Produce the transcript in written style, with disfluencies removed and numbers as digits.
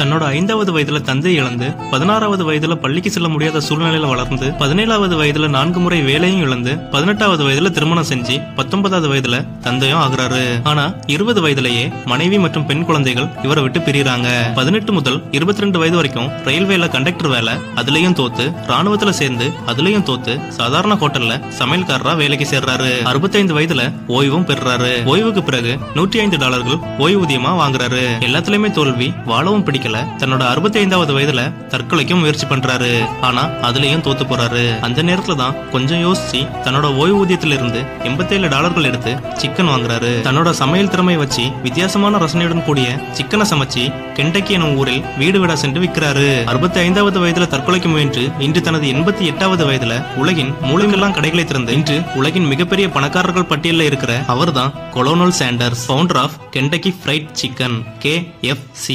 தன்னோட 5வது வயதுல தந்தை இழந்து 16வது வயதுல பள்ளிக்கு செல்ல முடியாத சூழ்நிலையில வளர்ந்து 17வது வயதுல 4 முறை வேலையும் இழந்து 18வது வயதுல திருமணம் செஞ்சு 19வது வயதுல தந்தையும் ஆகுறாரு. ஆனா 20 வயதுலயே மனைவி மற்றும் பெண் குழந்தைகள் இவரை விட்டு பிரியறாங்க. 18 முதல் 22 வயது வரைக்கும் ரயில்வேல கண்டக்டர் வேலை, அதுலயும் தோத்து ராணுவத்துல சேர்ந்து அதுலயும் தோத்து சாதாரண ஹோட்டல்ல சமையல்காரரா வேலைக்கு சேர்றாரு. 65 வயதுல ஓய்வும் பெறாரு. ஓய்வுக்கு பிறகு $105 ஓய்வூதியமா வாங்குறாரு. எல்லாத்துலயுமே தோல்வி, வாழவும் பிடிக்கல. தன்னோட 65வது வயதுல தற்கொலைக்கும் முயற்சி பண்றாரு. ஆனா அதுலயும் தோத்து போறாரு. அந்த நேரத்துல தான் கொஞ்சம் யோசிச்சு தன்னோட ஓய்வூதியத்துல இருந்து $87 எடுத்து சிக்கன் வாங்குறாரு. தன்னோட சமையல் திறமை வச்சு வித்தியாசமான ரசனையுடன் கூடிய சிக்கனை சமைச்சு கெண்டக்கி எனும் ஊரில் வீடு வீடா சென்று விற்கிறாரு. 65வது வயதுல தற்கொலைக்கு முயன்று இன்று தனது 88வது வயதுல உலகின் மூலைமெல்லாம் கடைகளை திறந்து இன்று உலகின் மிகப்பெரிய பணக்காரர்கள் பட்டியலில் இருக்கிற அவர்தான் Colonel Sanders, founder of Kentucky Fried Chicken KFC.